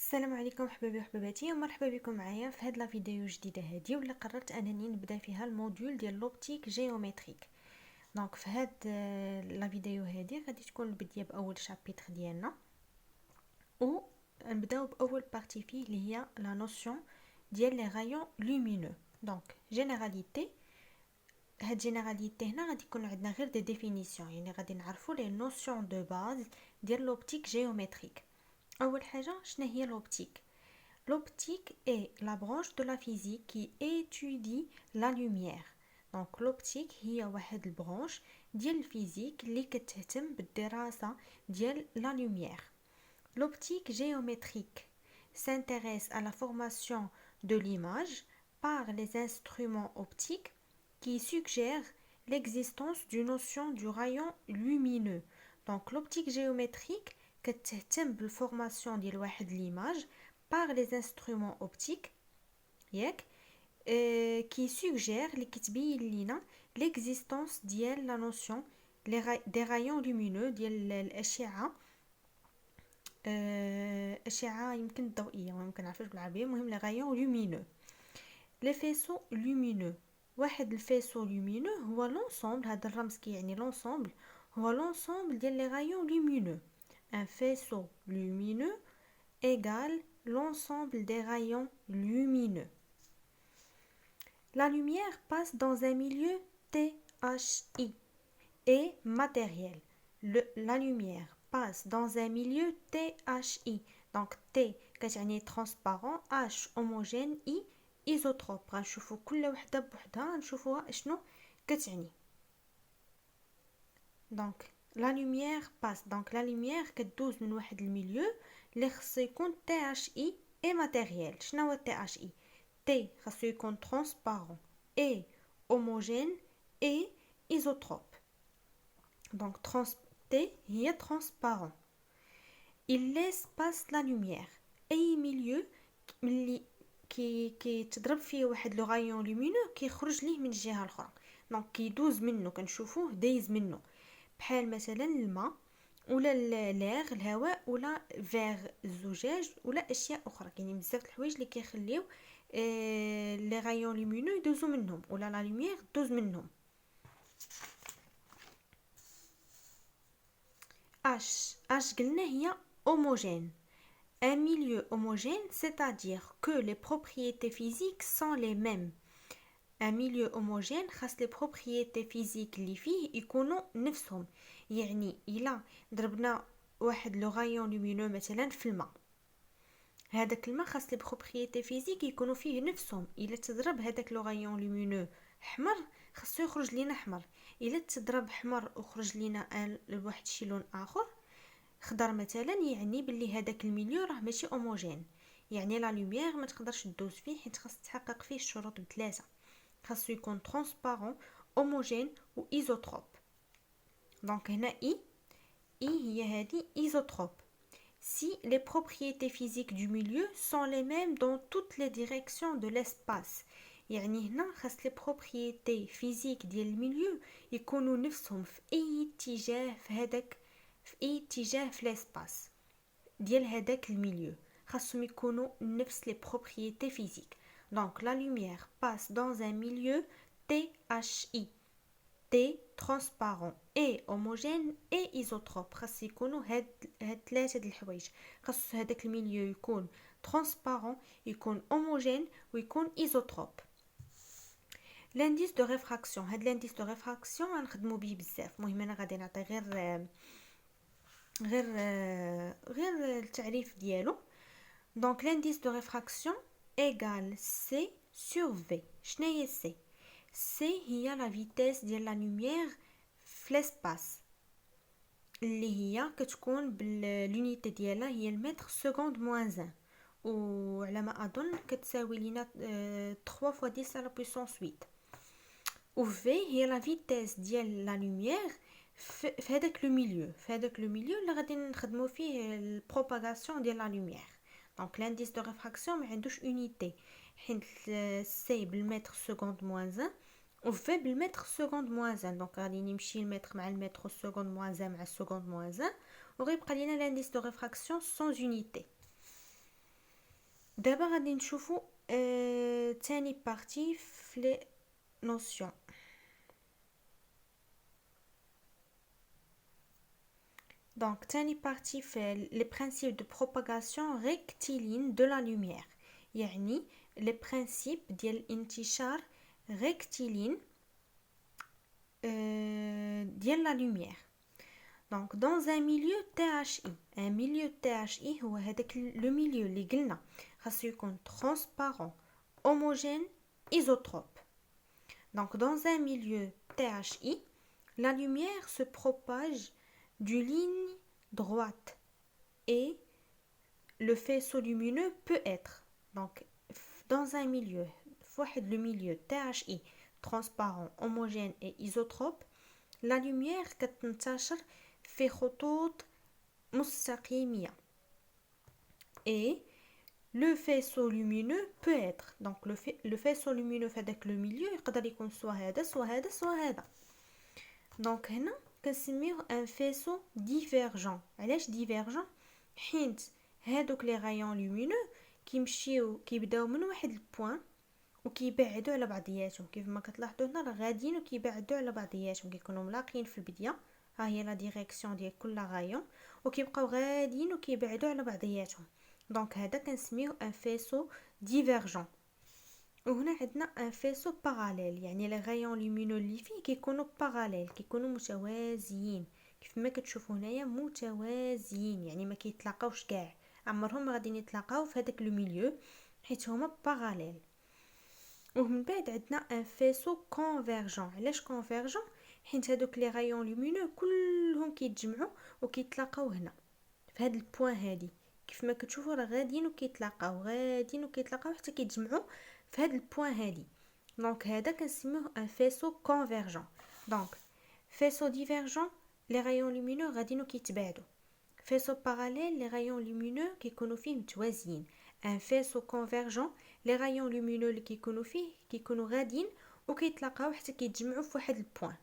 السلام عليكم حبايبي وحباباتي، ومرحبا بكم معايا في هاد لا فيديو جديده هادي واللي قررت انني نبدا فيها الموديول ديال لوبتيك جيومتريك. دونك في هاد لا فيديو هادي غادي تكون البدايه باول شابيتر ديالنا، و نبداو باول بارتي فيه اللي هي لا نوسيون ديال لي رايون لومينو. دونك جينيراليتي، هاد جينيراليتي هنا غادي يكون عندنا غير دي ديفينيسيون، يعني غادي نعرفوا لي نوسيون دو باز ديال لوبتيك جيومتريك. اول حاجه شنو هي لوبتيك؟ L'optique est la branche de la physique qui étudie la lumière. Donc l'optique هي واحد البرانش ديال الفيزيك اللي كتهتم بالدراسة ديال la lumière. L'optique géométrique s'intéresse à la formation de l'image par les instruments optiques qui suggèrent l'existence d'une notion du rayon lumineux. Donc l'optique géométrique كتهتم بالفورماسيون ديال واحد l'image par les instruments optiques qui suggèrent اللي كتبين لينا l'existence ديال la notion des rayons lumineux ديال الأشعة، أشعة يمكن الضوئية ويمكن نعرفوش بالعربية، المهم les rayons lumineux. les faisceaux lumineux، واحد الفيسو لومينو هو لونسومبل، هذا الرمز كيعني لونسومبل، هو لونسومبل ديال les rayons lumineux. un faisceau lumineux égale l'ensemble des rayons lumineux. La lumière passe dans un milieu THI et matériel. La lumière passe dans un milieu THI. Donc T كتعني transparent، H homogène، I isotrope. غنشوفوا كل وحده بوحدها نشوفوها شنو كتعني. Donc la lumière passe، donc la lumière كتدوز من واحد الميليو اللي خصو يكون THI et matériel. شنو هو THI؟ T خصو يكون transparent et homogène et isotrope. Donc T هي transparent. Il laisse passer la lumière. اي ميليو ملي كيتضرب فيه واحد لو رايون لومينو كيخرج ليه من الجهه الاخرى، دونك كيدوز منه، كنشوفوه دايز منه، بحال مثلا الماء ولا ليغ الهواء ولا فيغ الزجاج ولا اشياء اخرى. كاينين بزاف د الحوايج اللي كيخليو لي رايون لومينو يدوزو منهم ولا لا لوميير دوز منهم. H قلنا هي homogène. Un milieu homogène, c'est-à-dire que les propriétés physiques sont les mêmes. Un milieu homogène خاص les propriétés physiques اللي فيه يكونوا نفسهم. يعني إلا ضربنا واحد لو رايون لومينو مثلا في الماء، هذاك الماء خاص لي بروبريتي فيزيك يكونوا فيه نفسهم. الا تضرب هذاك لو رايون لومينو احمر خاصو يخرج لينا احمر، الا تضرب احمر وخرج لينا واحد شي لون اخر خضر مثلا، يعني باللي هذاك الميليو راه ماشي هوموجين، يعني لا لوميير ما تقدرش تدوز فيه حيت خاص تحقق فيه الشروط بثلاثه. خاصو يكون ترانسبارون، هوموجين و ايزوتروب. دونك هنا اي هي هذه ايزوتروب. Si les propriétés physiques du milieu sont les mêmes dans toutes les directions de l'espace. يعني هنا خاص لي بروبريتي فيزيك ديال الميليو يكونوا نفسهم في اي اتجاه، في اي اتجاه في الاسباس ديال هذاك الميليو، خاصهم يكونوا نفس لي بروبريتي فيزيك. دونك لا لوميير باس dans un milieu THI، T transparent et homogène et isotrope. خاص يكونوا هاد ثلاثه د الحوايج، خاص هذاك الميليو يكون transparent، يكون homogène ويكون isotrope. لانديس دو ريفراكسيون، هاد لانديس دو ريفراكسيون غنخدموا به بزاف. المهم انا غادي نعطي غير التعريف ديالو. دونك لانديس دو ريفراكسيون ايغال سي سور في. شنو هي سي؟ سي هي لا فيتيس ديال لا لوميير في لاسباس، اللي هي كتكون بالونيتي ديالها هي المتر سكوند موان 1، وعلى ما اظن كتساوي لينا 3 fois 10 على بويسونس 8. و في هي لا فيتيس ديال لا لوميير في هذاك لو ميليو، في هذاك لو ميليو اللي غادي نخدموا فيه البروباغاسيون ديال لا لوميير. دونك لانديس دو ريفراكسيون ما عندوش اونيتي، حيت سي بالمتر سكوند موان 1 و في بالمتر سكوند موان 1. دونك غادي نمشي المتر مع المتر والسكوند موان 1 مع السكوند موان 1، وغيبقى لينا لانديس دو ريفراكسيون سون اونيتي. دابا غادي نشوفو تاني بارتي في لي نوسيون. Donc, tani partie fait les principes de propagation rectiligne de la lumière. يعني les principes ديال الانتشار rectiligne ديال la lumière. Donc, dans un milieu THI, un milieu THI هو هذاك le milieu اللي قلنا خاصو يكون transparent, homogène, isotrope. Donc, dans un milieu THI, la lumière se propage d'une ligne droite et le faisceau lumineux peut être donc dans un milieu le milieu THI transparent, homogène et isotrope. La lumière كتنتشر في خطوط مستقيمية et le faisceau lumineux peut être donc le faisceau lumineux في هذاك le milieu يقدر يكون سوا هذا سوا هذا سوا هذا. دونك هنا كنسميوه ان فيسو ديفيرجون. علاش ديفيرجون؟ حيت هادوك لي غايون لومينو كيبداو من واحد البوين وكيبعدوا على بعضياتهم. كيف ما كتلاحظوا هنا راه غاديين وكيبعدوا على بعضياتهم، كيكونوا ملاقين في البدايه، ها هي لا ديريكسيون ديال كل غايون، وكيبقاو غاديين وكيبعدوا على بعضياتهم. دونك هذا كنسميوه ان فيسو ديفيرجون. وهنا عندنا ان فيسو باراليل، يعني لي غايون لومينو اللي فيه كيكونوا باراليل، كيكونوا متوازيين. كيف ما كتشوفوا هنايا متوازيين، يعني ما كيتلاقاوش كاع، عمرهم ما غادي يتلاقاو في هذاك لو ميليو حيت هما باراليل. ومن بعد عندنا ان فيسو كونفيرجون. علاش كونفيرجون؟ حيت هذوك لي غايون لومينو كلهم كيتجمعوا وكيتلاقاو هنا في هذا البوين هادي. كيف ما كتشوفوا راه غاديين وكيتلاقاو غاديين وكيتلاقاو حتى كيتجمعوا في هذا البوين هادي. دونك هذا كنسميوه ان فيسو كونفيرجون. دونك فيسو ديفيرجون لي غايون لومينو غاديين وكيتباعدوا. فيسو باراليل لي غايون لومينو كيكونوا فيه متوازيين. ان فيسو كونفيرجون لي غايون لومينو اللي كيكونوا فيه كيكونوا غاديين وكيتلاقاو حتى كيتجمعوا في واحد البوين.